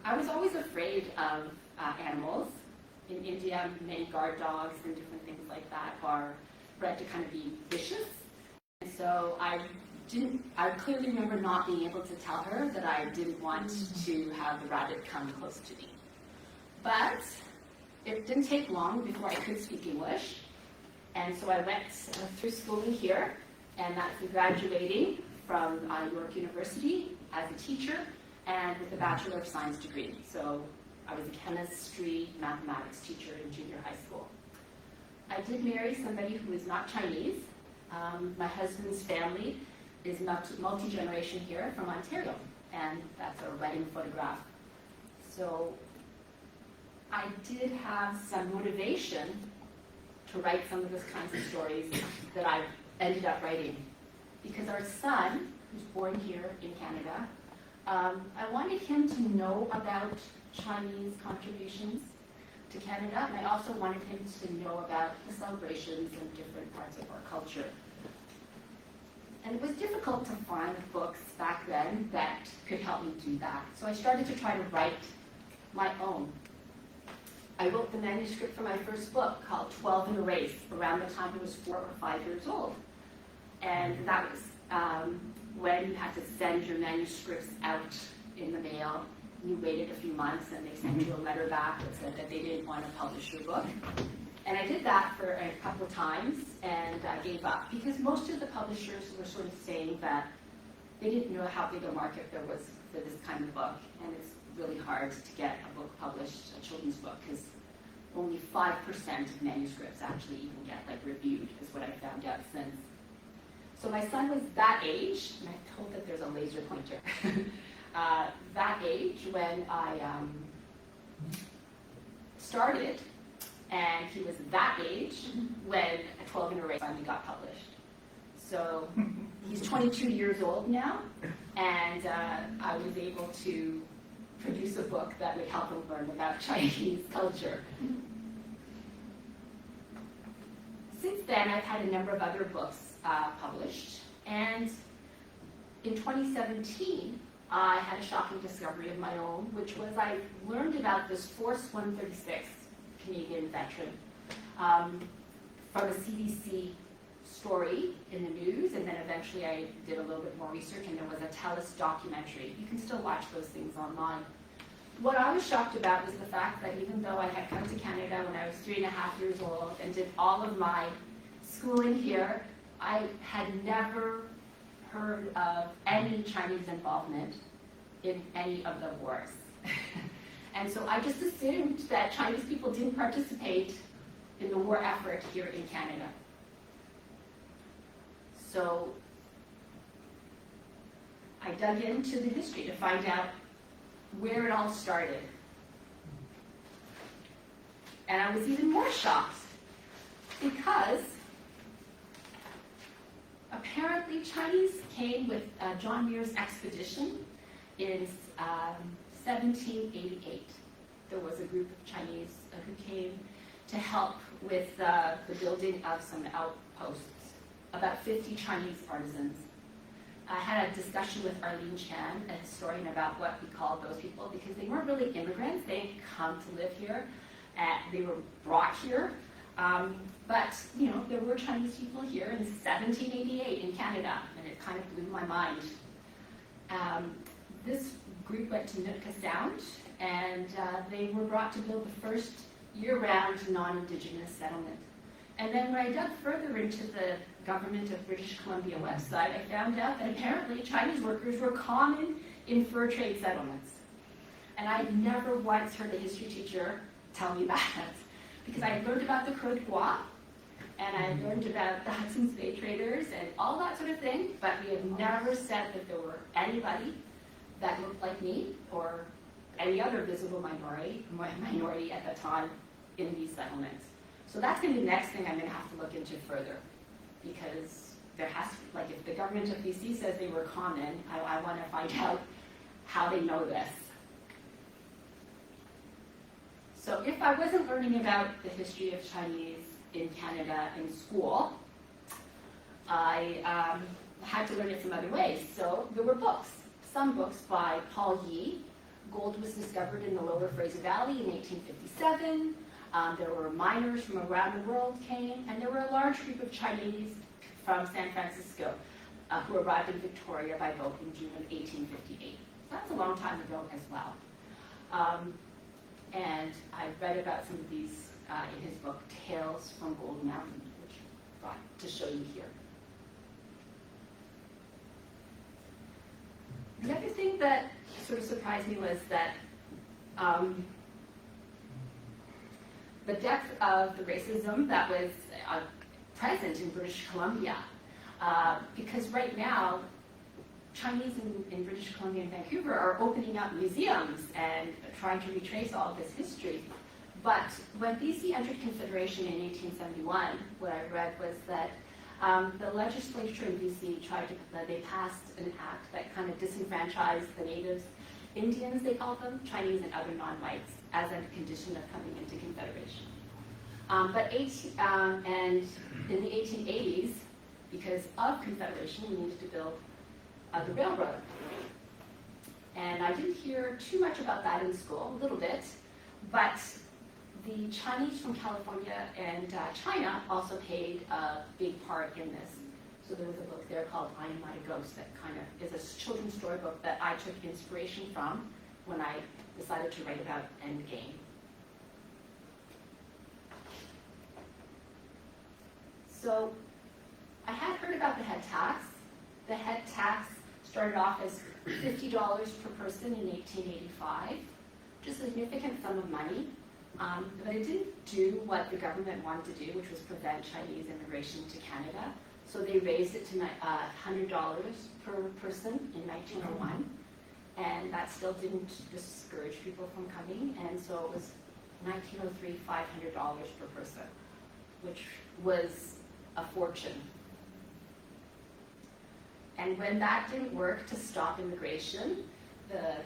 I was always afraid of animals. In India, many guard dogs and different things like that are bred to kind of be vicious. And so I clearly remember not being able to tell her that I didn't want to have the rabbit come close to me. But it didn't take long before I could speak English. And so I went through schooling here, and that's graduating from York University as a teacher and with a Bachelor of Science degree. So I was a chemistry, mathematics teacher in junior high school. I did marry somebody who is not Chinese. My husband's family is multi-generation here from Ontario, and that's our wedding photograph. So I did have some motivation to write some of those kinds of stories that I ended up writing. Because our son, who's born here in Canada, I wanted him to know about Chinese contributions to Canada, and I also wanted him to know about the celebrations and different parts of our culture. And it was difficult to find books back then that could help me do that. So I started to try to write my own. I wrote the manuscript for my first book called 12 in a Race around the time I was 4 or 5 years old. And that was when you had to send your manuscripts out in the mail. You waited a few months and they sent you a letter back that said that they didn't want to publish your book. And I did that for a couple of times and I gave up because most of the publishers were sort of saying that they didn't know how big a market there was for this kind of book. And it's really hard to get a book published, a children's book, because only 5% of manuscripts actually even get reviewed, is what I found out since. So my son was that age, and I hope that there's a laser pointer, that age when I started, and he was that age when 12 in a Race finally got published. So he's 22 years old now, and I was able to produce a book that would help him learn about Chinese culture. Since then, I've had a number of other books published, and in 2017, I had a shocking discovery of my own, which was I learned about this Force 136 Canadian veteran from a CBC story in the news, and then eventually I did a little bit more research, and there was a TELUS documentary. You can still watch those things online. What I was shocked about was the fact that even though I had come to Canada when I was 3.5 years old and did all of my schooling here, I had never heard of any Chinese involvement in any of the wars. And so I just assumed that Chinese people didn't participate in the war effort here in Canada. So I dug into the history to find out where it all started. And I was even more shocked because apparently Chinese came with John Muir's expedition in 1788. There was a group of Chinese who came to help with the building of some outposts, about 50 Chinese artisans. I had a discussion with Arlene Chan, a historian, about what we called those people, because they weren't really immigrants. They didn't come to live here. They were brought here. But, you know, there were Chinese people here in 1788 in Canada, and it kind of blew my mind. This group went to Nootka Sound, and they were brought to build the first year-round non-Indigenous settlement. And then when I dug further into the Government of British Columbia website, I found out that apparently Chinese workers were common in fur trade settlements. And I never once heard a history teacher tell me that, because I had learned about the Croix de Bois, and I had learned about the Hudson's Bay traders and all that sort of thing, but we had never said that there were anybody that looked like me or any other visible minority at the time in these settlements. So that's going to be the next thing I'm going to have to look into further, because there has to, like, if the government of BC says they were common, I want to find out how they know this. So if I wasn't learning about the history of Chinese in Canada in school, I had to learn it some other ways. So there were books, some books by Paul Yee, Gold was discovered in the Lower Fraser Valley in 1857. There were miners from around the world came, and there were a large group of Chinese from San Francisco who arrived in Victoria by boat in June of 1858. So that's a long time ago as well. And I read about some of these in his book, Tales from Gold Mountain, which I brought to show you here. The other thing that sort of surprised me was that the depth of the racism that was present in British Columbia. Because right now, Chinese in British Columbia and Vancouver are opening up museums and trying to retrace all of this history. But when BC entered Confederation in 1871, what I read was that the legislature in BC they passed an act that kind of disenfranchised the natives, Indians they call them, Chinese and other non-whites, as a condition of coming into Confederation. And in the 1880s, because of Confederation, we needed to build the railroad. And I didn't hear too much about that in school, a little bit, but the Chinese from California and China also played a big part in this. So there was a book there called I Am Not a Ghost that kind of is a children's storybook that I took inspiration from when I decided to write about Endgame. So I had heard about the head tax. The head tax started off as $50 per person in 1885, which is a significant sum of money. But it didn't do what the government wanted to do, which was prevent Chinese immigration to Canada. So they raised it to $100 per person in 1901. And that still didn't discourage people from coming. And so it was 1903, $500 per person, which was a fortune. And when that didn't work to stop immigration, the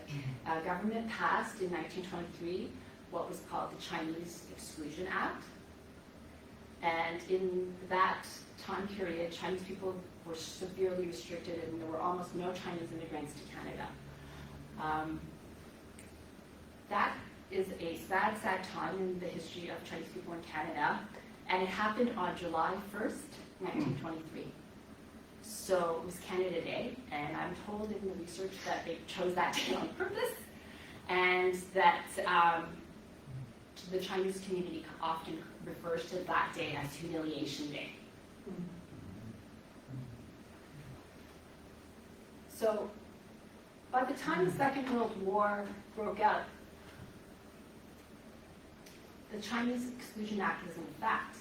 government passed in 1923 what was called the Chinese Exclusion Act. And in that time period, Chinese people were severely restricted, and there were almost no Chinese immigrants to Canada. That is a sad, sad time in the history of Chinese people in Canada, and it happened on July 1st, 1923. So it was Canada Day, and I'm told in the research that they chose that day on purpose, and that the Chinese community often refers to that day as Humiliation Day. So by the time the Second World War broke out, the Chinese Exclusion Act was in effect.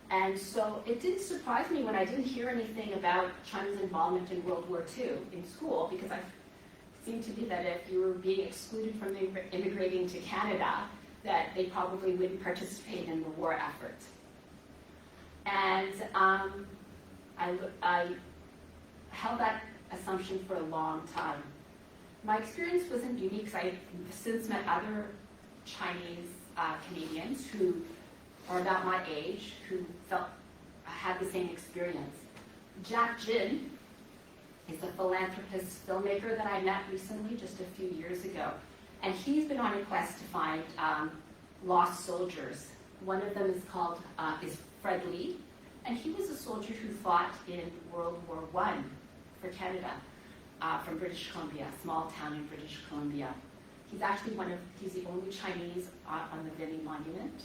And so it didn't surprise me when I didn't hear anything about China's involvement in World War II in school, because it seemed to be that if you were being excluded from immigrating to Canada, that they probably wouldn't participate in the war effort. And I held that assumption for a long time. My experience wasn't unique, because I've since met other Chinese Canadians who are about my age, who had the same experience. Jack Jin is a philanthropist filmmaker that I met recently, just a few years ago. And he's been on a quest to find lost soldiers. One of them is Fred Lee, and he was a soldier who fought in World War I for Canada, from British Columbia, a small town in British Columbia. He's actually he's the only Chinese on the Vinnie Monument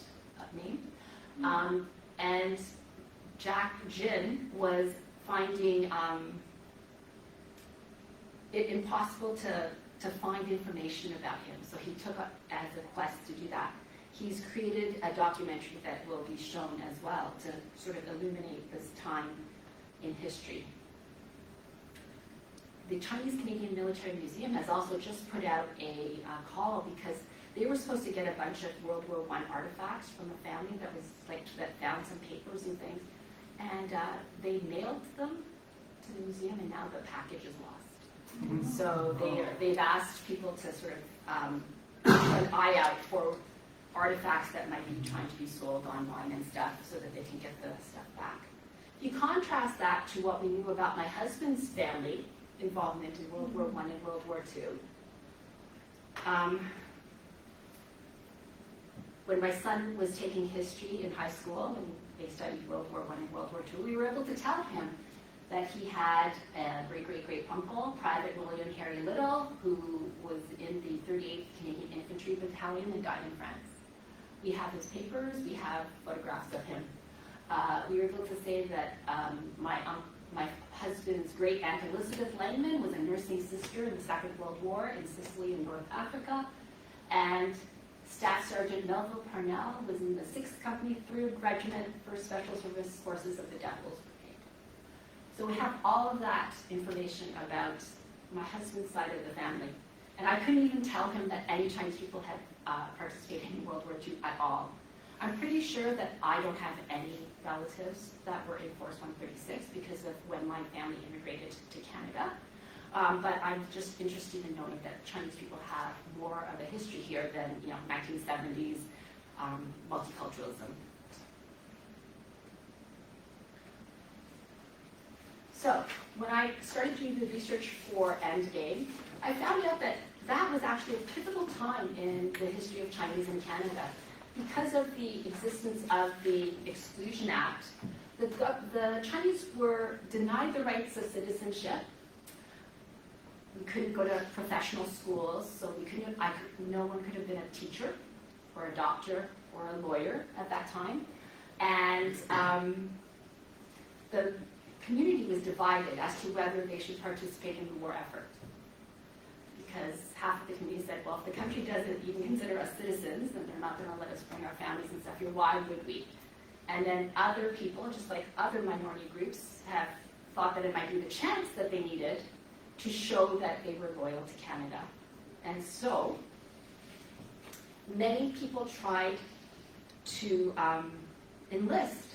name. And Jack Jin was finding it impossible to find information about him. So he took up as a quest to do that. He's created a documentary that will be shown as well to sort of illuminate this time in history. The Chinese Canadian Military Museum has also just put out a call, because they were supposed to get a bunch of World War I artifacts from a family that found some papers and things, and they mailed them to the museum, and now the package is lost. So they've asked people to sort of keep an eye out for artifacts that might be trying to be sold online and stuff, so that they can get the stuff back. If you contrast that to what we knew about my husband's family involvement in World War I and World War II, When my son was taking history in high school, and they studied World War I and World War II, we were able to tell him that he had a great-great-great-uncle, Private William Harry Little, who was in the 38th Canadian Infantry Battalion and died in France. We have his papers, we have photographs of him. We were able to say that my husband's great-aunt Elizabeth Langman was a nursing sister in the Second World War in Sicily and North Africa, and Staff Sergeant Melville Parnell was in the 6th Company 3rd Regiment for Special Service Forces of the Devil's Brigade. So we have all of that information about my husband's side of the family. And I couldn't even tell him that any Chinese people had participated in World War II at all. I'm pretty sure that I don't have any relatives that were in Force 136 because of when my family immigrated to Canada. But I'm just interested in knowing that Chinese people have more of a history here than 1970s multiculturalism. So when I started doing the research for Endgame, I found out that that was actually a pivotal time in the history of Chinese in Canada. Because of the existence of the Exclusion Act, the Chinese were denied the rights of citizenship. We couldn't go to professional schools, so no one could have been a teacher or a doctor or a lawyer at that time. And the community was divided as to whether they should participate in the war effort. Because half of the community said, well, if the country doesn't even consider us citizens, then they're not going to let us bring our families and stuff here, why would we? And then other people, just like other minority groups, have thought that it might be the chance that they needed to show that they were loyal to Canada. And so many people tried to enlist.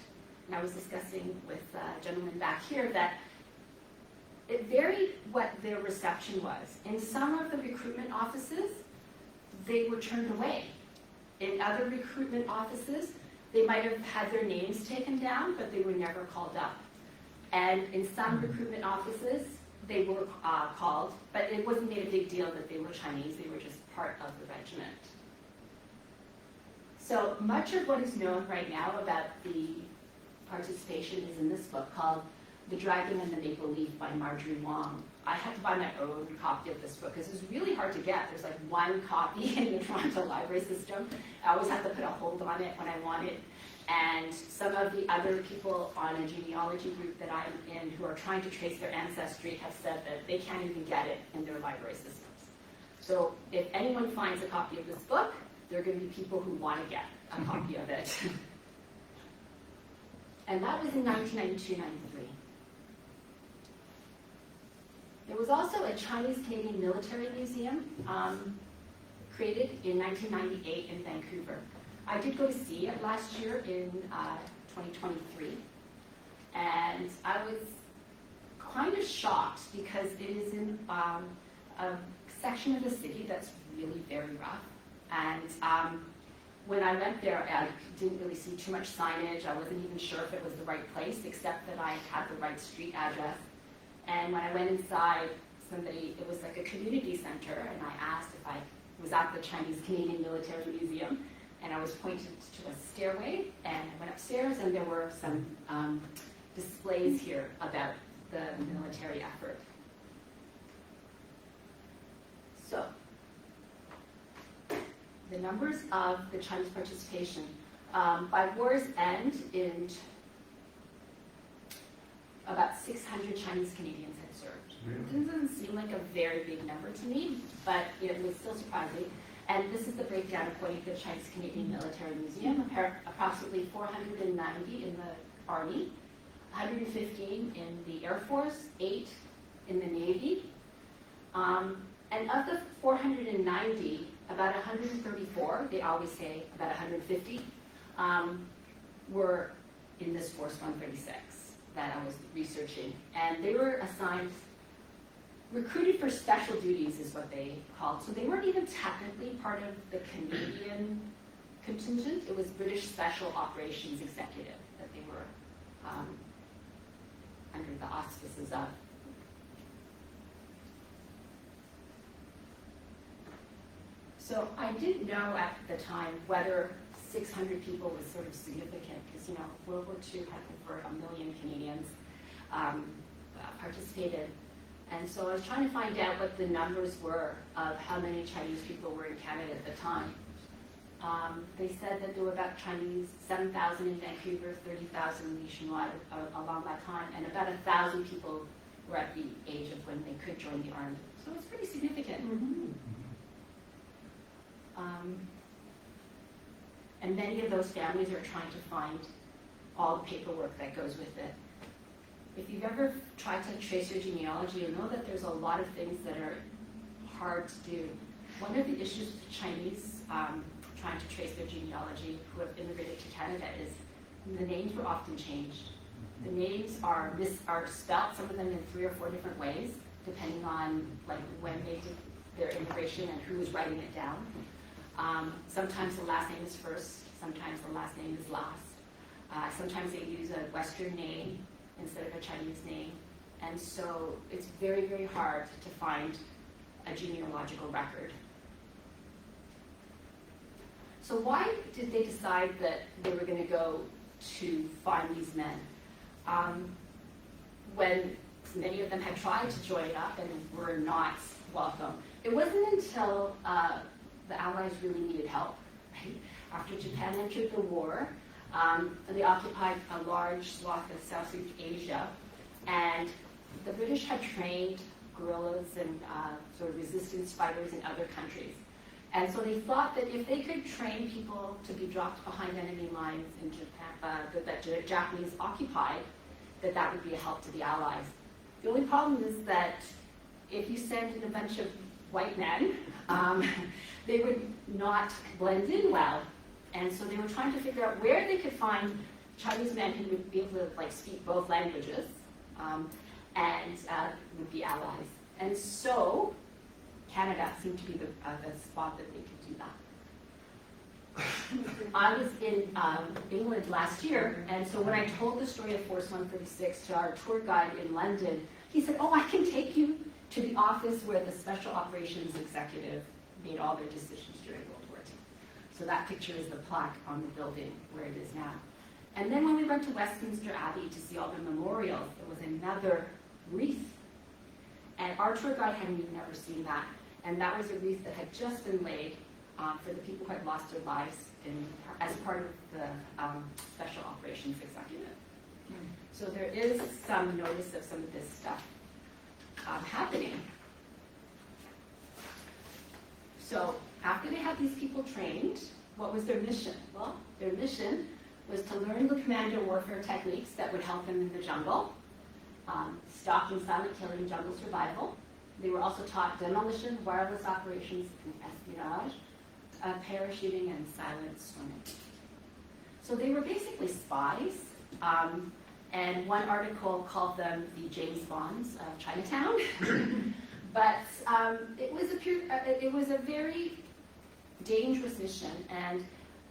And I was discussing with a gentleman back here that it varied what their reception was. In some of the recruitment offices, they were turned away. In other recruitment offices, they might have had their names taken down, but they were never called up. And in some recruitment offices, they were called, but it wasn't made a big deal that they were Chinese, they were just part of the regiment. So much of what is known right now about the participation is in this book called The Dragon and the Maple Leaf by Marjorie Wong. I had to buy my own copy of this book because it was really hard to get. There's like one copy in the Toronto library system. I always have to put a hold on it when I want it. And some of the other people on a genealogy group that I'm in who are trying to trace their ancestry have said that they can't even get it in their library systems. So if anyone finds a copy of this book, there are going to be people who want to get a copy of it. And that was in 1992-93. There was also a Chinese-Canadian Military Museum created in 1998 in Vancouver. I did go to see it last year in 2023, and I was kind of shocked because it is in a section of the city that's really very rough. And when I went there, I didn't really see too much signage. I wasn't even sure if it was the right place, except that I had the right street address. And when I went inside, it was like a community center, and I asked if I was at the Chinese-Canadian Military Museum, and I was pointed to a stairway, and I went upstairs, and there were some displays here about the military effort. So, the numbers of the Chinese participation. By war's end, in about 600 Chinese Canadians had served. Really? This doesn't seem like a very big number to me, but it was still surprising. And this is the breakdown according to the Chinese Canadian Military Museum. Approximately 490 in the Army, 115 in the Air Force, 8 in the Navy. And of the 490, about 134, they always say about 150, were in this Force 136 that I was researching. And they were assigned, recruited for special duties is what they called. So they weren't even technically part of the Canadian contingent. It was British Special Operations Executive that they were under the auspices of. So I didn't know at the time whether 600 people was sort of significant, because, you know, World War II had over 1 million Canadians participated. And so I was trying to find out what the numbers were of how many Chinese people were in Canada at the time. They said that there were about Chinese, 7,000 in Vancouver, 30,000 nationwide along that time, and about 1,000 people were at the age of when they could join the army. So it's pretty significant. And many of those families are trying to find all the paperwork that goes with it. If you've ever tried to trace your genealogy, you'll know that there's a lot of things that are hard to do. One of the issues with the Chinese trying to trace their genealogy who have immigrated to Canada is the names were often changed. The names are spelled, some of them in 3 or 4 different ways, depending on like when they did their immigration and who was writing it down. Sometimes the last name is first, sometimes the last name is last. Sometimes they use a Western name instead of a Chinese name. And so it's very, very hard to find a genealogical record. So why did they decide that they were going to go to find these men? When many of them had tried to join up and were not welcome. It wasn't until the Allies really needed help, right? After Japan entered the war, they occupied a large swath of Southeast Asia, and the British had trained guerrillas and sort of resistance fighters in other countries. And so they thought that if they could train people to be dropped behind enemy lines in Japan, that the Japanese occupied, that would be a help to the Allies. The only problem is that if you send in a bunch of white men, they would not blend in well. And so they were trying to figure out where they could find Chinese men who would be able to like speak both languages and would be allies. And so Canada seemed to be the spot that they could do that. I was in England last year, and so when I told the story of Force 136 to our tour guide in London, he said, "Oh, I can take you to the office where the Special Operations Executive made all their decisions during World War II." So that picture is the plaque on the building where it is now. And then when we went to Westminster Abbey to see all the memorials, there was another wreath. And our tour guide had never seen that. And that was a wreath that had just been laid for the people who had lost their lives as part of the Special Operations Executive. So there is some notice of some of this stuff happening. So after they had these people trained, what was their mission? Well, their mission was to learn the commando warfare techniques that would help them in the jungle, stalk and silent killing, jungle survival. They were also taught demolition, wireless operations, and espionage, parachuting, and silent swimming. So they were basically spies, and one article called them the James Bonds of Chinatown. But it was a very dangerous mission, and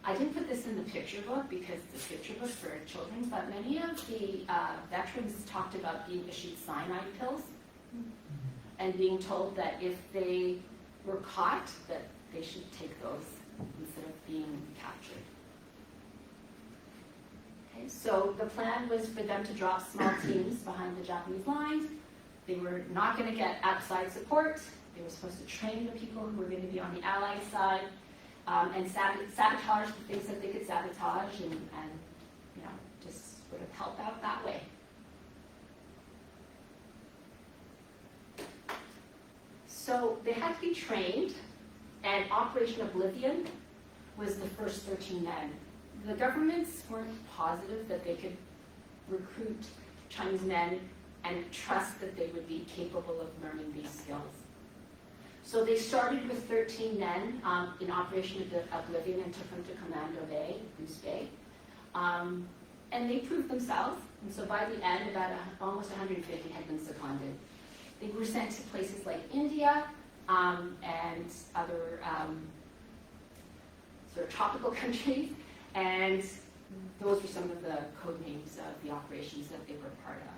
I didn't put this in the picture book because it's a picture book for children, but many of the veterans talked about being issued cyanide pills and being told that if they were caught, that they should take those instead of being captured. Okay, so the plan was for them to drop small teams behind the Japanese lines. They were not going to get outside support. They were supposed to train the people who were going to be on the Allied side and sabotage the things that they could sabotage and you know, just sort of help out that way. So they had to be trained, and Operation Oblivion was the first 13 men. The governments weren't positive that they could recruit Chinese men and trust that they would be capable of learning these skills. So they started with 13 men in Operation Oblivion and took them to Commando Bay, Goose Bay. And they proved themselves. And so by the end, about almost 150 had been seconded. They were sent to places like India and other sort of tropical countries. And those were some of the code names of the operations that they were part of.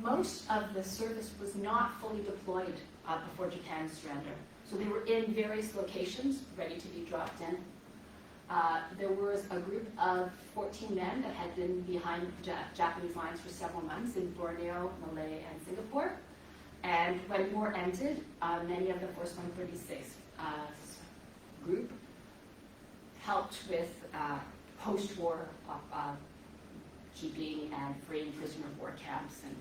most of the service was not fully deployed before Japan's surrender. So they were in various locations, ready to be dropped in. There was a group of 14 men that had been behind Japanese lines for several months in Borneo, Malay, and Singapore. And when war ended, many of the Force 136 group helped with post-war keeping and freeing prisoner of war camps and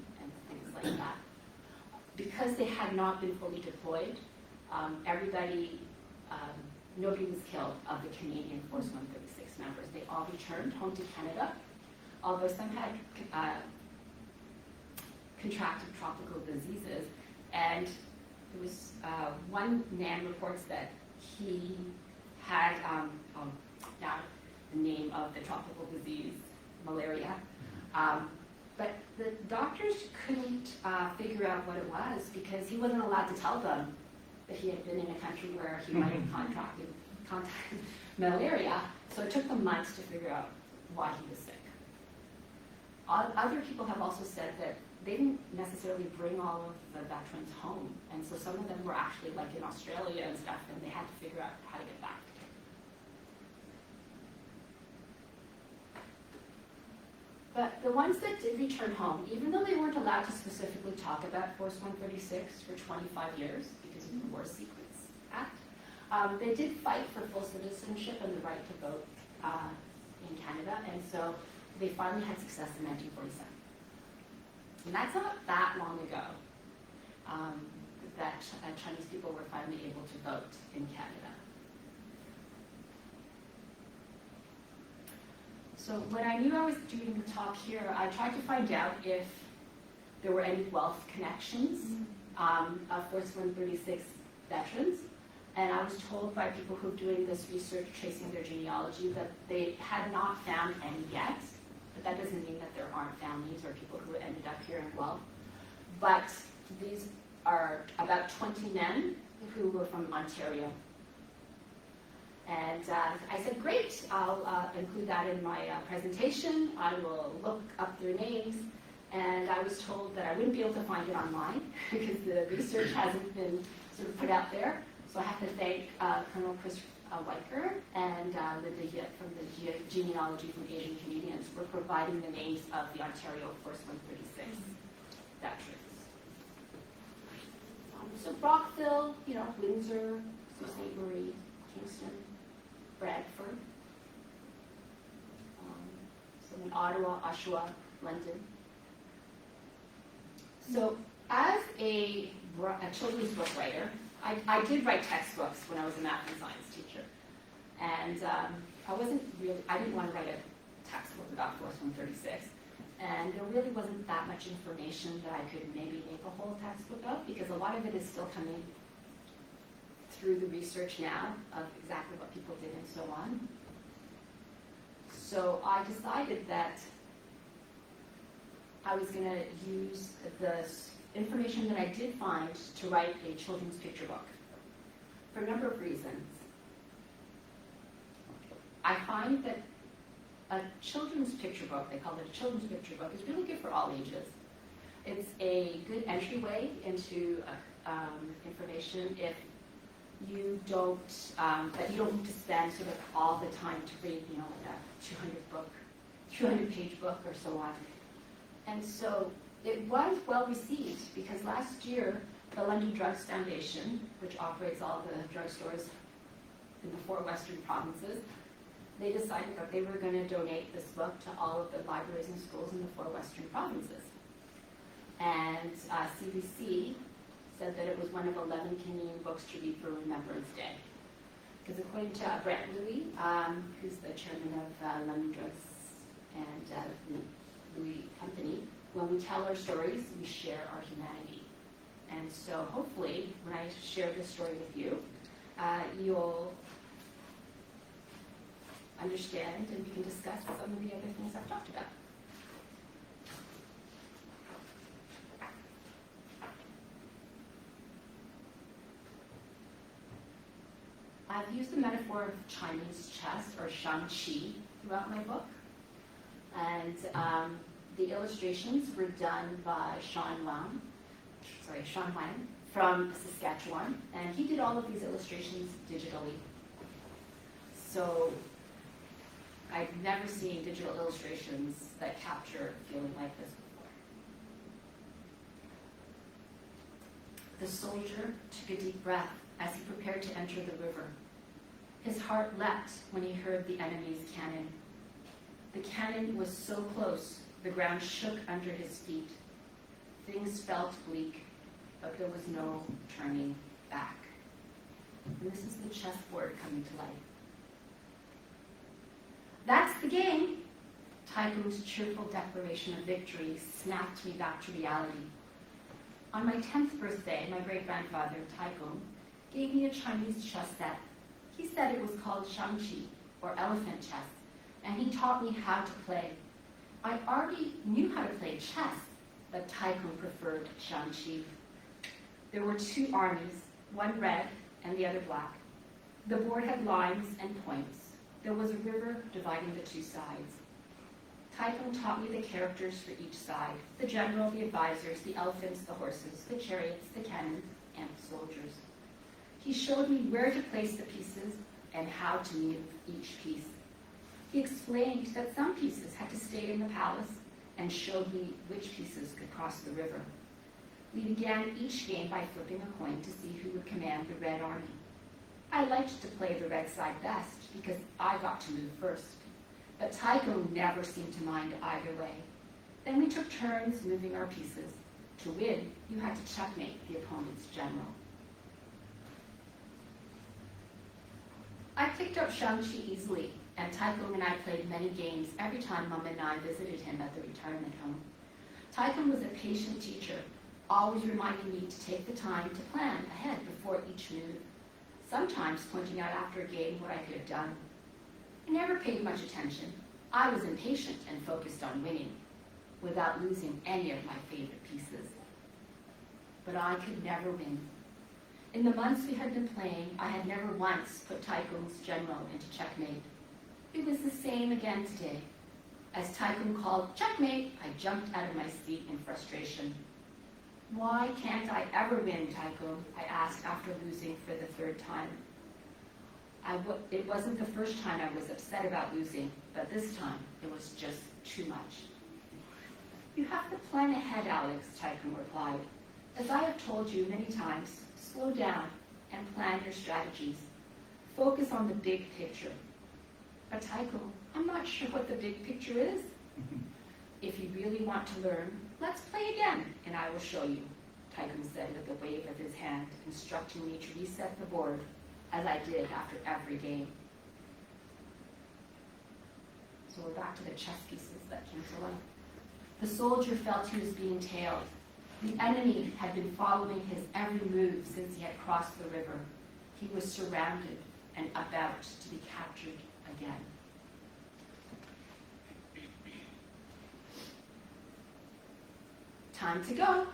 things like that. Because they had not been fully deployed, nobody was killed of the Canadian Force 136 members. They all returned home to Canada, although some had contracted tropical diseases. And there was one man reports that he had, now the name of the tropical disease, malaria. But the doctors couldn't figure out what it was because he wasn't allowed to tell them that he had been in a country where he might have contracted malaria. So it took them months to figure out why he was sick. Other people have also said that they didn't necessarily bring all of the veterans home. And so some of them were actually like in Australia and stuff, and they had to figure out how to get back. But the ones that did return home, even though they weren't allowed to specifically talk about Force 136 for 25 years because of the War Secrets Act, they did fight for full citizenship and the right to vote in Canada, and so they finally had success in 1947. And that's not that long ago that Chinese people were finally able to vote in Canada. So when I knew I was doing the talk here, I tried to find out if there were any Guelph connections of Force 136 veterans. And I was told by people who are doing this research, tracing their genealogy, that they had not found any yet. But that doesn't mean that there aren't families or people who ended up here in Guelph. But these are about 20 men who were from Ontario. And I said, great, I'll include that in my presentation. I will look up their names. And I was told that I wouldn't be able to find it online because the research hasn't been sort of put out there. So I have to thank Colonel Chris Weicker and Linda Yip from the Genealogy from Asian Canadians for providing the names of the Ontario Force 136 veterans. So Brockville, Windsor, Sault Ste. Marie, Kingston, Bradford, so in Ottawa, Oshawa, London. So as a children's book writer, I did write textbooks when I was a math and science teacher. And I didn't want to write a textbook about Force 136. And there really wasn't that much information that I could maybe make a whole textbook of, because a lot of it is still coming through the research now of exactly what people did and so on. So I decided that I was going to use the information that I did find to write a children's picture book for a number of reasons. I find that a children's picture book, they call it a children's picture book, is really good for all ages. It's a good entryway into information if you don't, that you don't need to spend sort of all the time to read, a 200-page book or so on. And so it was well received because last year, the London Drugs Foundation, which operates all the drugstores in the 4 Western provinces, they decided that they were going to donate this book to all of the libraries and schools in the 4 Western provinces. And CBC said that it was one of 11 Canadian books to read for Remembrance Day. Because according to Brent Louis, who's the chairman of London Drugs and Louis Company, when we tell our stories, we share our humanity. And so hopefully, when I share this story with you, you'll understand and we can discuss some of the other things I've talked about. I've used the metaphor of Chinese chess or Shang-Chi throughout my book. And The illustrations were done by Sean Wang from Saskatchewan, and he did all of these illustrations digitally. So I've never seen digital illustrations that capture a feeling like this before. The soldier took a deep breath as he prepared to enter the river. His heart leapt when he heard the enemy's cannon. The cannon was so close, the ground shook under his feet. Things felt bleak, but there was no turning back. And this is the chessboard coming to life. That's the game. Taikum's cheerful declaration of victory snapped me back to reality. On my 10th birthday, my great-grandfather, Taikum, gave me a Chinese chess set. He said it was called Shangqi, or elephant chess, and he taught me how to play. I already knew how to play chess, but Taikum preferred Shangqi. There were two armies, one red and the other black. The board had lines and points. There was a river dividing the two sides. Taikum taught me the characters for each side, the general, the advisors, the elephants, the horses, the chariots, the cannons, and the soldiers. He showed me where to place the pieces and how to move each piece. He explained that some pieces had to stay in the palace and showed me which pieces could cross the river. We began each game by flipping a coin to see who would command the red army. I liked to play the red side best because I got to move first. But Taikum never seemed to mind either way. Then we took turns moving our pieces. To win, you had to checkmate the opponent's general. I picked up Shangqi easily, and Taikum and I played many games every time Mom and I visited him at the retirement home. Taikum was a patient teacher, always reminding me to take the time to plan ahead before each move, sometimes pointing out after a game what I could have done. I never paid much attention. I was impatient and focused on winning, without losing any of my favorite pieces. But I could never win. In the months we had been playing, I had never once put Taikum's general into checkmate. It was the same again today. As Taikum called checkmate, I jumped out of my seat in frustration. Why can't I ever win, Taikum? I asked after losing for the third time. It wasn't the first time I was upset about losing, but this time it was just too much. You have to plan ahead, Alex, Taikum replied. As I have told you many times, slow down and plan your strategies. Focus on the big picture. But Taikum, I'm not sure what the big picture is. If you really want to learn, let's play again, and I will show you, Taikum said with a wave of his hand, instructing me to reset the board, as I did after every game. So we're back to the chess pieces that came to life. The soldier felt he was being tailed. The enemy had been following his every move since he had crossed the river. He was surrounded and about to be captured again. Time to go.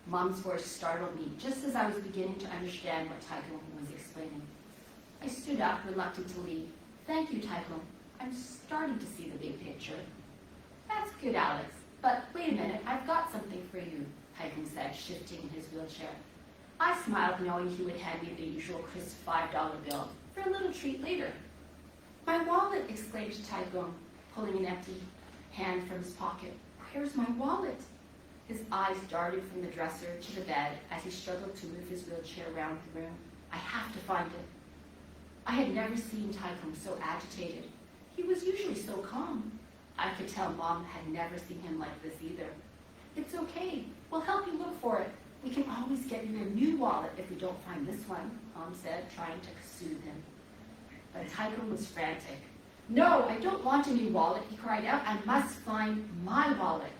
Mom's voice startled me just as I was beginning to understand what Taikum was explaining. I stood up, reluctant to leave. Thank you, Taikum. I'm starting to see the big picture. That's good, Alex. But wait a minute, I've got something for you, Taikum said, shifting in his wheelchair. I smiled, knowing he would hand me the usual crisp $5 bill for a little treat later. My wallet, exclaimed Taikum, pulling an empty hand from his pocket. Where's my wallet? His eyes darted from the dresser to the bed as he struggled to move his wheelchair around the room. I have to find it. I had never seen Taikum so agitated. He was usually so calm. I could tell Mom had never seen him like this either. It's okay. We'll help you look for it. We can always get you a new wallet if we don't find this one, Mom said, trying to soothe him. But Taikum was frantic. No, I don't want a new wallet, he cried out. I must find my wallet.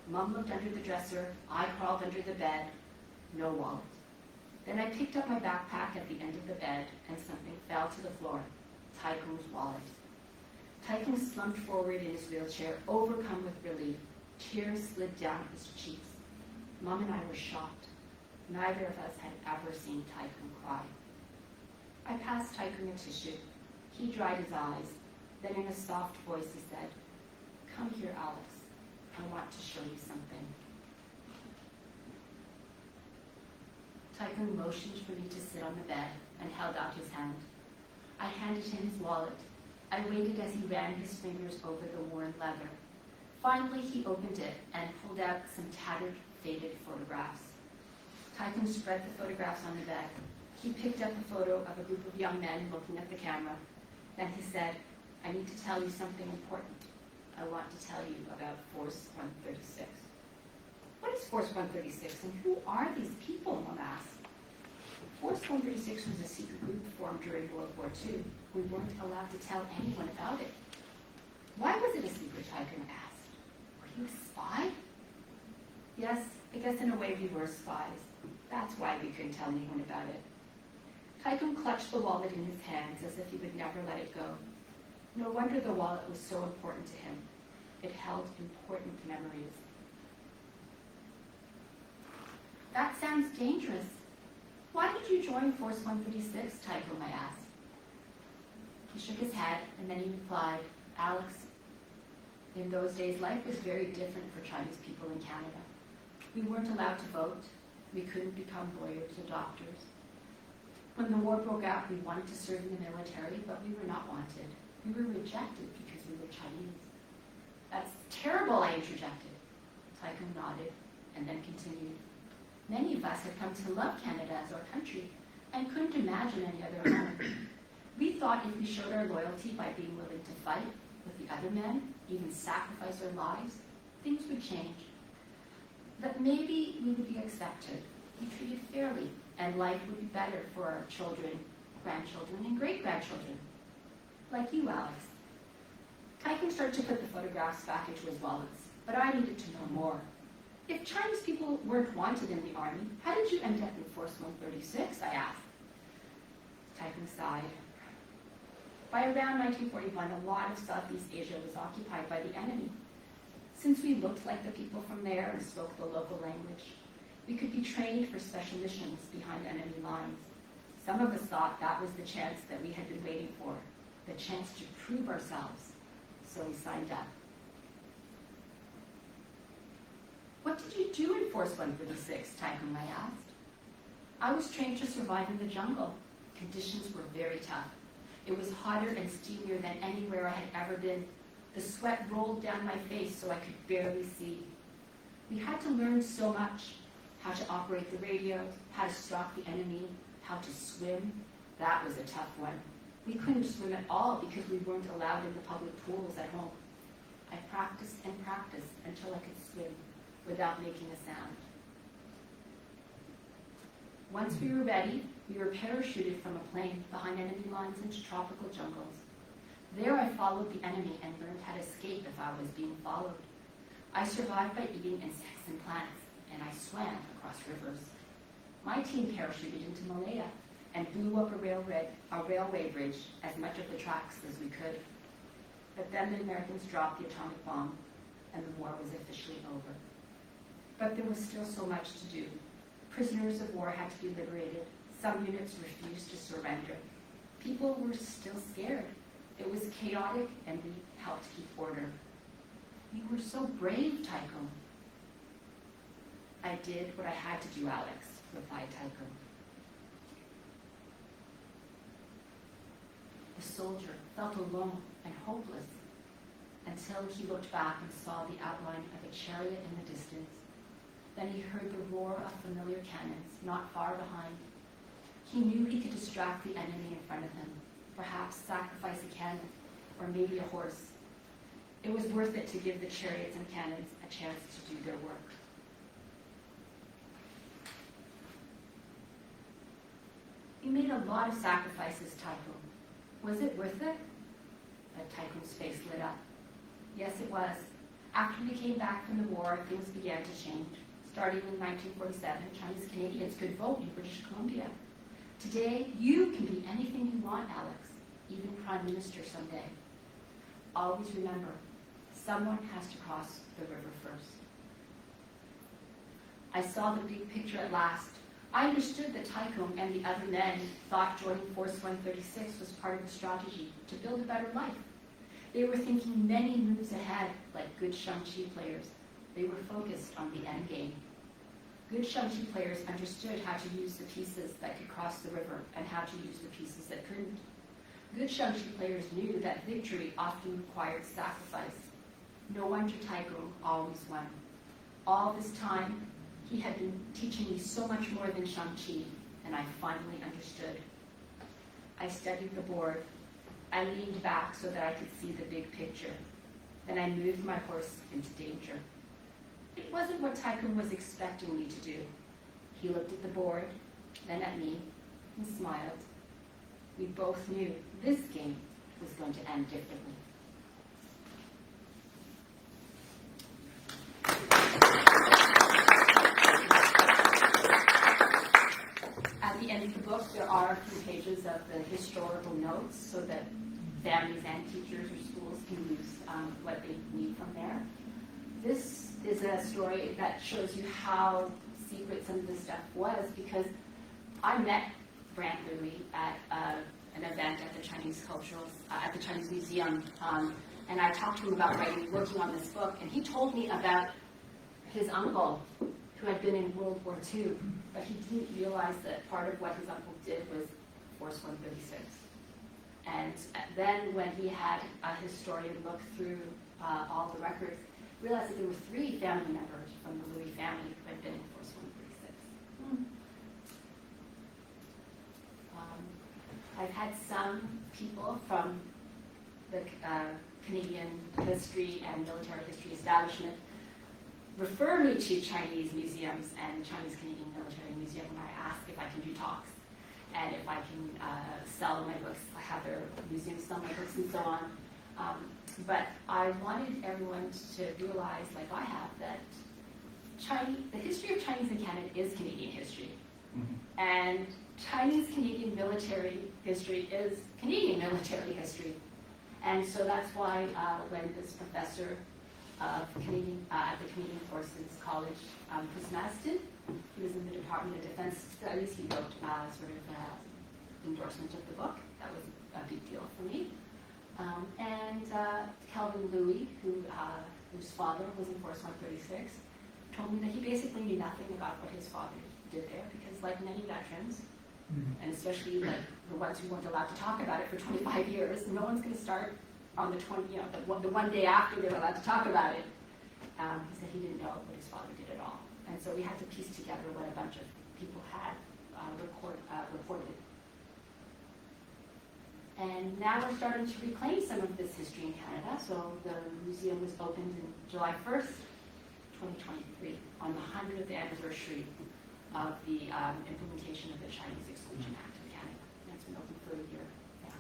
Mom looked under the dresser. I crawled under the bed. No wallet. Then I picked up my backpack at the end of the bed, and something fell to the floor. Taikum's wallet. Taikum slumped forward in his wheelchair, overcome with relief. Tears slid down his cheeks. Mom and I were shocked. Neither of us had ever seen Taikum cry. I passed Taikum a tissue. He dried his eyes. Then in a soft voice he said, "Come here, Alex. I want to show you something. Tycoon motioned for me to sit on the bed and held out his hand. I handed him his wallet. I waited as he ran his fingers over the worn leather. Finally, he opened it and pulled out some tattered, faded photographs. Tycoon spread the photographs on the bed. He picked up a photo of a group of young men looking at the camera. Then he said, I need to tell you something important. I want to tell you about Force 136. What is Force 136 and who are these people, Mom asked. Force 136 was a secret group formed during World War II. We weren't allowed to tell anyone about it. Why was it a secret, Tycoon asked. Were you a spy? Yes, I guess in a way we were spies. That's why we couldn't tell anyone about it. Tycoon clutched the wallet in his hands as if he would never let it go. No wonder the wallet was so important to him. It held important memories. That sounds dangerous. Why did you join Force 136, Tycoon, I asked. He shook his head, and then he replied, Alex, in those days, life was very different for Chinese people in Canada. We weren't allowed to vote. We couldn't become lawyers or doctors. When the war broke out, we wanted to serve in the military, but we were not wanted. We were rejected because we were Chinese. That's terrible, I interjected. Tycoon nodded and then continued. Many of us had come to love Canada as our country and couldn't imagine any other home. We thought if we showed our loyalty by being willing to fight with the other men, even sacrifice our lives, things would change. That maybe we would be accepted, be treated fairly, and life would be better for our children, grandchildren, and great-grandchildren. Like you, Alex. Tycoon started to put the photographs back into his wallets, but I needed to know more. If Chinese people weren't wanted in the army, how did you end up in Force 136, I asked. Tycoon sighed. By around 1941, a lot of Southeast Asia was occupied by the enemy. Since we looked like the people from there and spoke the local language, we could be trained for special missions behind enemy lines. Some of us thought that was the chance that we had been waiting for, the chance to prove ourselves. So we signed up. What did you do in Force 136, Tycoon, I asked. I was trained to survive in the jungle. Conditions were very tough. It was hotter and steamier than anywhere I had ever been. The sweat rolled down my face so I could barely see. We had to learn so much. How to operate the radio, how to stalk the enemy, how to swim. That was a tough one. We couldn't swim at all because we weren't allowed in the public pools at home. I practiced and practiced until I could swim without making a sound. Once we were ready, we were parachuted from a plane behind enemy lines into tropical jungles. There I followed the enemy and learned how to escape if I was being followed. I survived by eating insects and plants, and I swam across rivers. My team parachuted into Malaya and blew up a railway bridge as much of the tracks as we could. But then the Americans dropped the atomic bomb, and the war was officially over. But there was still so much to do. Prisoners of war had to be liberated. Some units refused to surrender. People were still scared. It was chaotic, and we helped keep order. You were so brave, Tycoon. I did what I had to do, Alex, replied Tycoon. The soldier felt alone and hopeless until he looked back and saw the outline of a chariot in the distance. Then he heard the roar of familiar cannons not far behind. He knew he could distract the enemy in front of him, perhaps sacrifice a cannon, or maybe a horse. It was worth it to give the chariots and cannons a chance to do their work. You made a lot of sacrifices, Tycoon. Was it worth it? But Tycoon's face lit up. Yes, it was. After we came back from the war, things began to change. Starting in 1947, Chinese Canadians could vote in British Columbia. Today, you can be anything you want, Alex, even Prime Minister someday. Always remember, someone has to cross the river first. I saw the big picture at last. I understood that Tycoon and the other men thought joining Force 136 was part of a strategy to build a better life. They were thinking many moves ahead, like good Shang-Chi players, they were focused on the end game. Good shangqi players understood how to use the pieces that could cross the river and how to use the pieces that couldn't. Good shangqi players knew that victory often required sacrifice. No wonder Taikung always won. All this time, he had been teaching me so much more than shangqi, and I finally understood. I studied the board. I leaned back so that I could see the big picture. Then I moved my horse into danger. It wasn't what Taikung was expecting me to do. He looked at the board, then at me, and smiled. We both knew this game was going to end differently. At the end of the book, there are a few pages of the historical notes so that families and teachers or schools can use what they need from there. This is a story that shows you how secret some of this stuff was, because I met Brant Louis at an event at the Chinese Museum, and I talked to him about working on this book, and he told me about his uncle who had been in World War II, but he didn't realize that part of what his uncle did was Force 136. And then when he had a historian look through all the records, realized that there were 3 family members from the Louis family who had been in Force 136. I've had some people from the Canadian history and military history establishment refer me to Chinese museums and Chinese Canadian Military Museum when I ask if I can do talks and if I can sell my books, have their museums sell my books and so on. But I wanted everyone to realize, like I have, that the history of Chinese in Canada is Canadian history. Mm-hmm. And Chinese Canadian military history is Canadian military history. And so that's why when this professor of Canadian, at the Canadian Forces College, Chris Maston, he was in the Department of Defense Studies, he wrote sort of endorsement of the book. That was a big deal for me. And Calvin Louis, whose father was in Force 136, told me that he basically knew nothing about what his father did there, because like many veterans, and especially like the ones who weren't allowed to talk about it for 25 years, no one's going to start on the one day after they were allowed to talk about it. He said he didn't know what his father did at all. And so we had to piece together what a bunch of people had reported. And now we're starting to reclaim some of this history in Canada. So the museum was opened in July 1st, 2023, on the 100th anniversary of the implementation of the Chinese Exclusion Act in Canada. And it's been open for a year now.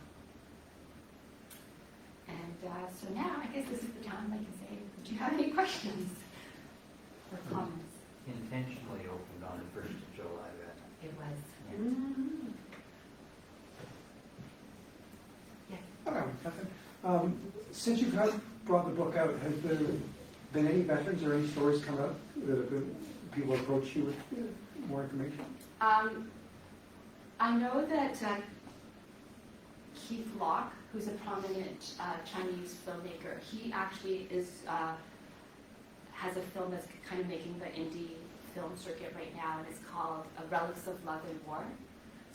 And so now, I guess this is the time I can say, do you have any questions or comments? Intentionally opened on the 1st of July, then. It was. Yeah. Mm-hmm. Yes. Hello, Catherine. Since you've brought the book out, has there been any veterans or any stories come out that have been, people approach you with more information? I know that Keith Locke, who's a prominent Chinese filmmaker, he actually has a film that's kind of making the indie film circuit right now, and it's called Relics of Love and War.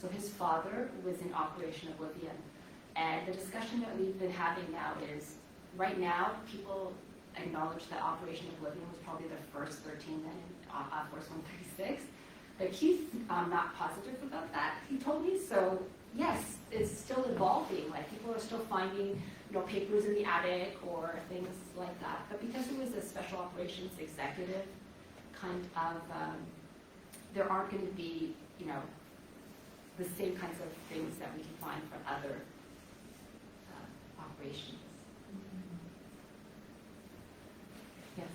So his father was in Operation Oblivion. And the discussion that we've been having now is, right now, people acknowledge that Operation Oblivion was probably the first 13 men in Force 136. But he's not positive about that, he told me. So yes, it's still evolving. Like, people are still finding, papers in the attic or things like that. But because it was a special operations executive kind of, there aren't going to be, the same kinds of things that we can find from other operations. Yes.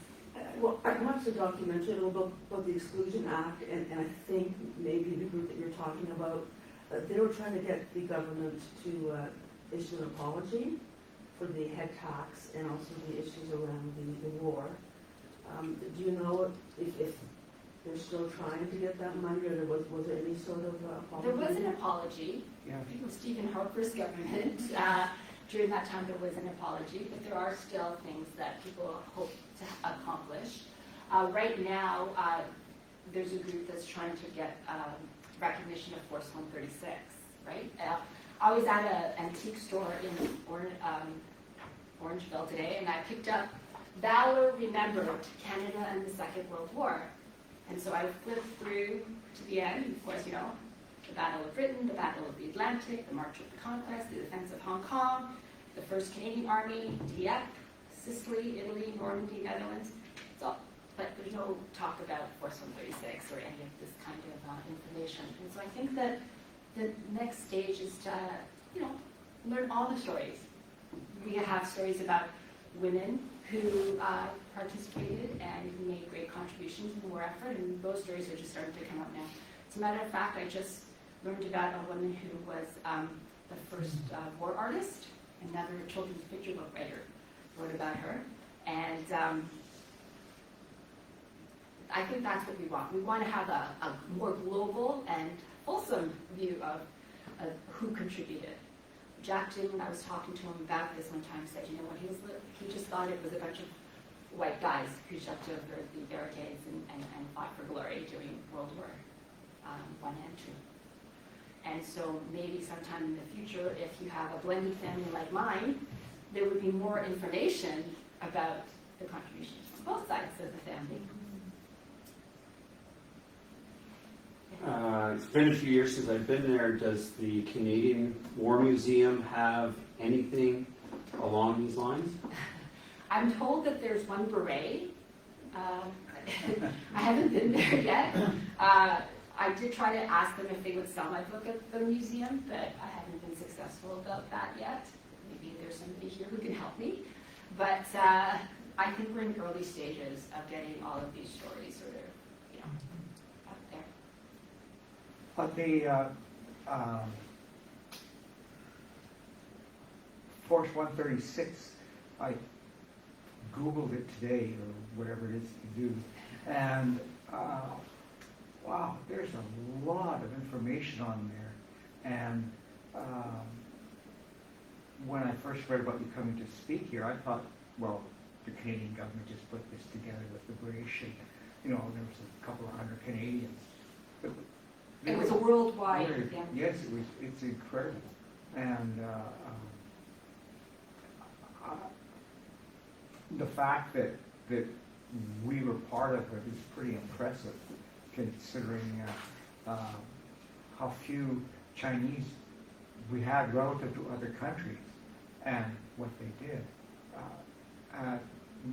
Well, I watched a documentary a little about the Exclusion Act, and I think maybe the group that you're talking about, they were trying to get the government to issue an apology for the head tax and also the issues around the war. Do you know if they're still trying to get that money, or was there any sort of apology? There was an apology. Yeah. With Stephen Harper's government. During that time, there was an apology, but there are still things that people hope to accomplish. Right now, there's a group that's trying to get recognition of Force 136, right? I was at an antique store in Orangeville today, and I picked up Valor Remembered, Canada and the Second World War. And so I flipped through to the end, and of course, you know, the Battle of Britain, the Battle of the Atlantic, the March of the Conquest, the defense of Hong Kong, the 1st Canadian Army, Dieppe, Sicily, Italy, Normandy, Netherlands. So, but there's no talk about Force 136 or any of this kind of information. And so I think that the next stage is to, you know, learn all the stories. We have stories about women who participated and who made great contributions and war effort, and those stories are just starting to come up now. As a matter of fact, I just learned about a woman who was the first war artist. Another children's picture book writer wrote about her. And I think that's what we want. We want to have a more global and fulsome view of who contributed. Jack Jim, when I was talking to him about this one time, said, you know what, he just thought it was a bunch of white guys who jumped over the barricades and fought for glory during World War I and II. And so maybe sometime in the future, if you have a blended family like mine, there would be more information about the contributions from both sides of the family. It's been a few years since I've been there. Does the Canadian War Museum have anything along these lines? I'm told that there's one beret. I haven't been there yet. I did try to ask them if they would sell my book at the museum, but I haven't been successful about that yet. Maybe there's somebody here who can help me. But I think we're in early stages of getting all of these stories sort of, you know, out there. On the Force 136, I Googled it today, or whatever it is you do, and wow, there's a lot of information on there. And when I first read about you coming to speak here, I thought, well, the Canadian government just put this together with the British, and you know, there was a couple of hundred Canadians. But It was a worldwide. Yeah. Yes, it was. It's incredible, and the fact that we were part of it is pretty impressive, considering how few Chinese we had relative to other countries and what they did.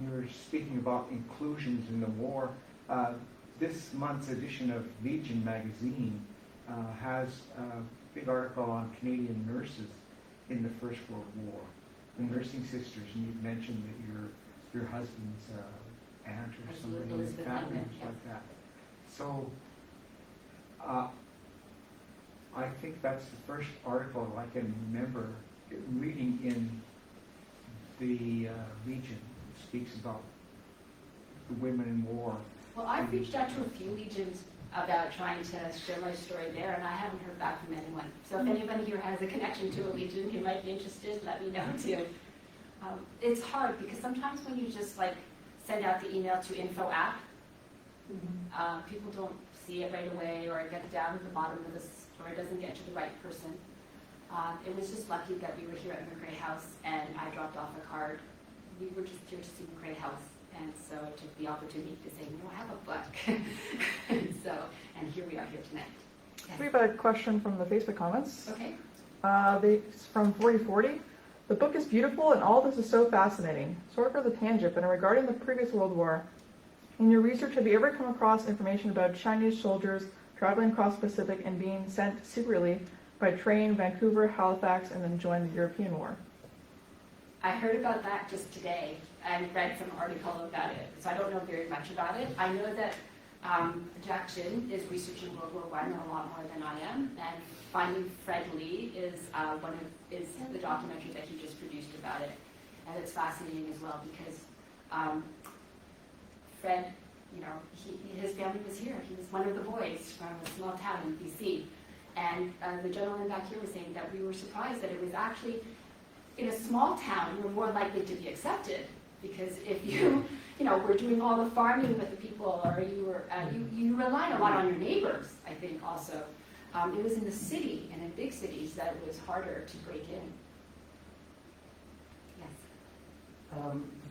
You were speaking about inclusions in the war. This month's edition of Legion magazine has a big article on Canadian nurses in the First World War, the nursing sisters, and you've mentioned that your husband's aunt or somebody in the family was like that. So I think that's the first article I can remember reading in the Legion. It speaks about the women in war. Well, I've reached out to a few legions about trying to share my story there, and I haven't heard back from anyone. So if anybody here has a connection to a legion who might be interested, let me know too. It's hard because sometimes when you just like send out the email to info app, people don't see it right away, or it gets down to the bottom of this, or it doesn't get to the right person. It was just lucky that we were here at McRae House, and I dropped off a card. We were just here to see McRae House. And so I took the opportunity to say, I have a book. and here we are here tonight. Yes. We have a question from the Facebook comments. Okay. It's from 4040. The book is beautiful and all this is so fascinating. Sorry for the tangent, but regarding the previous World War, in your research, have you ever come across information about Chinese soldiers traveling across the Pacific and being sent secretly by train, Vancouver, Halifax, and then join the European War? I heard about that just today and read some article about it, so I don't know very much about it. I know that Jack Jin is researching World War I a lot more than I am, and Finding Fred Lee is the documentary that he just produced about it, and it's fascinating as well because Fred, you know, his family was here. He was one of the boys from a small town in BC, and the gentleman back here was saying that we were surprised that it was actually in a small town, we're more likely to be accepted Because if you, were doing all the farming with the people, or you relied a lot on your neighbors, I think also. It was in the city and in big cities that it was harder to break in. Yes.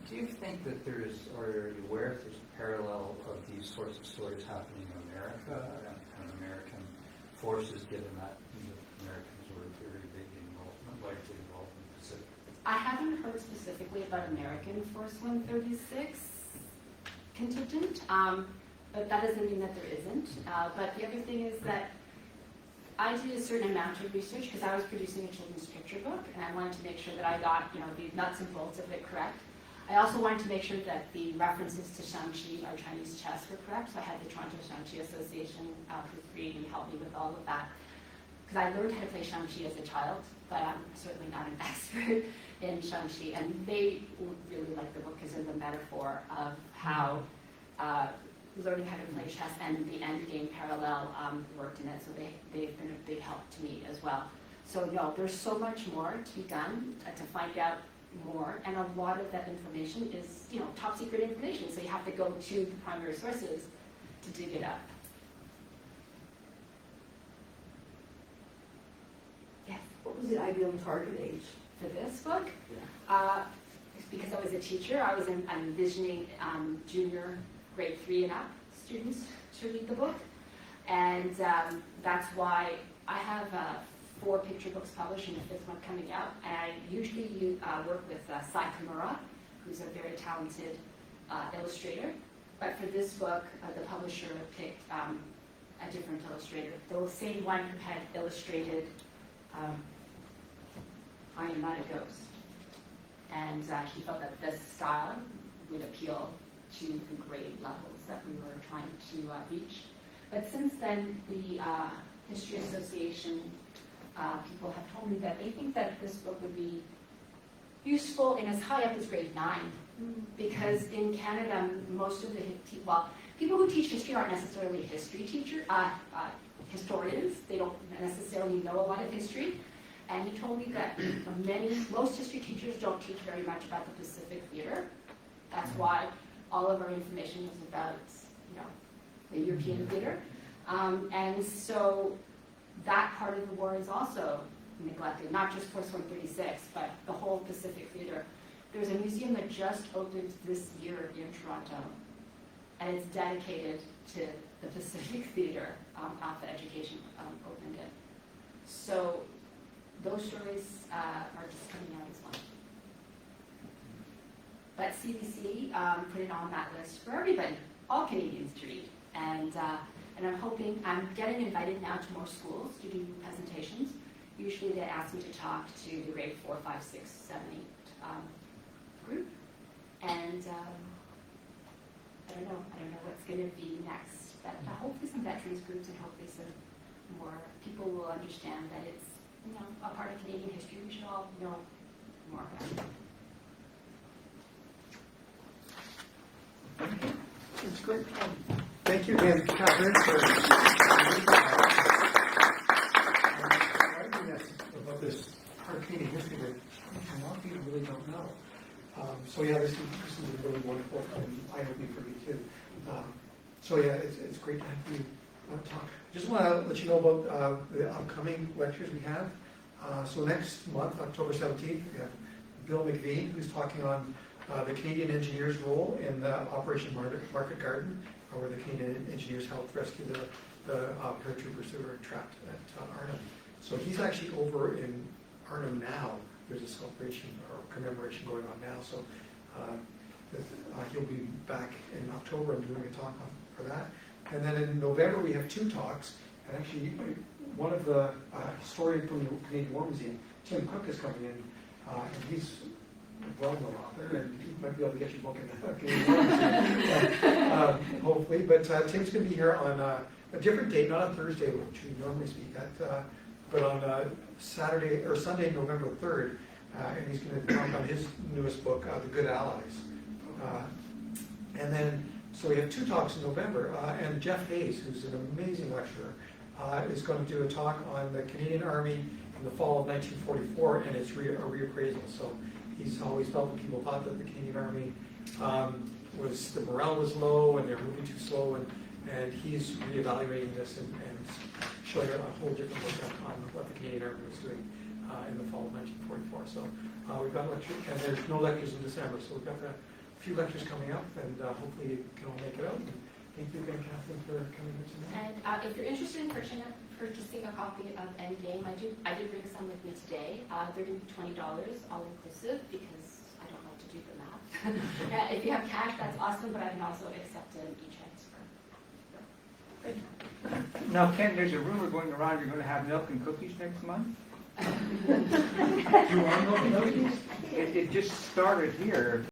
Do you think that or are you aware if there's a parallel of these sorts of stories happening in America, and kind of American forces, given that Americans were very big involvement, likely involved in the Pacific? I haven't heard specifically about American Force 136 contingent, but that doesn't mean that there isn't. But the other thing is that I did a certain amount of research because I was producing a children's picture book, and I wanted to make sure that I got the nuts and bolts of it correct. I also wanted to make sure that the references to Shang-Chi, our Chinese chess, were correct. So I had the Toronto Shang-Chi Association proofread and help me with all of that. Because I learned how to play Shang-Chi as a child, but I'm certainly not an expert in Shang-Chi. And they really like the book because of the metaphor of how learning how to play chess and the Endgame parallel worked in it. So they've been a big help to me as well. So no, there's so much more to be done to find out more, and a lot of that information is, top secret information. So you have to go to the primary sources to dig it up. Yes. What was the ideal target age? For this book, Yeah. because I was a teacher, I'm envisioning junior grade 3 and up students to read the book, and that's why I have 4 picture books published and the 5th one coming out. And I usually work with Sai Kimura, who's a very talented illustrator. But for this book, the publisher picked a different illustrator. The same one who had illustrated I Am Not a Ghost. And he felt that this style would appeal to the grade levels that we were trying to reach. But since then, the History Association people have told me that they think that this book would be useful in as high up as grade 9. Because in Canada, most of the, people who teach history aren't necessarily historians. They don't necessarily know a lot of history. And he told me that most history teachers don't teach very much about the Pacific Theater. That's why all of our information is about, the European theater. And so that part of the war is also neglected, not just Force 136, but the whole Pacific Theater. There's a museum that just opened this year in Toronto, and it's dedicated to the Pacific Theater. Alpha Education opened it. So those stories are just coming out as well. But CBC put it on that list for everybody, all Canadians to read. And I'm getting invited now to more schools to do presentations. Usually they ask me to talk to the grade 4, 5, 6, 7, 8 group. And I don't know what's going to be next. But hopefully some veterans groups and hopefully some more people will understand that it's a part of Canadian history we should all know more about. It's great. Thank you again, Catherine, for reminding us about this part of Canadian history that a lot of people really don't know. This is really wonderful and eye-opening for me too. It's great to have you talk. Just want to let you know about the upcoming lectures we have. Next month, October 17th, we have Bill McVean, who's talking on the Canadian engineers' role in the Operation Market Garden, where the Canadian engineers helped rescue the paratroopers who were trapped at Arnhem. So he's actually over in Arnhem now. There's a celebration or commemoration going on now. So he'll be back in October and doing a talk for that. And then in November we have 2 talks. And actually, one of the historian from the Canadian War Museum, Tim Cook, is coming in, and he's a well-known author, and he might be able to get your book in the Canadian War Museum, hopefully. But Tim's going to be here on a different date, not on Thursday, which we normally speak at, but on Saturday or Sunday, November 3rd, and he's going to talk on his newest book, The Good Allies. And then, so we have 2 talks in November, and Jeff Hayes, who's an amazing lecturer, is going to do a talk on the Canadian Army in the fall of 1944 and its reappraisal. So He's always felt that people thought that the Canadian Army the morale was low and they're moving too slow, and he's reevaluating this and showing a whole different look on what the Canadian Army was doing in the fall of 1944. So we've got lectures, and there's no lectures in December, so we've got a few lectures coming up, and hopefully you can all make it out. And thank you again, Kathleen, for coming here tonight. And if you're interested in purchasing a copy of Endgame, I did bring some with me today. They're going to be $20 all inclusive because I don't like to do the math. If you have cash, that's awesome, but I can also accept an e-transfer. Now, Ken, there's a rumor going around you're going to have milk and cookies next month. Do you want to know the It just started here.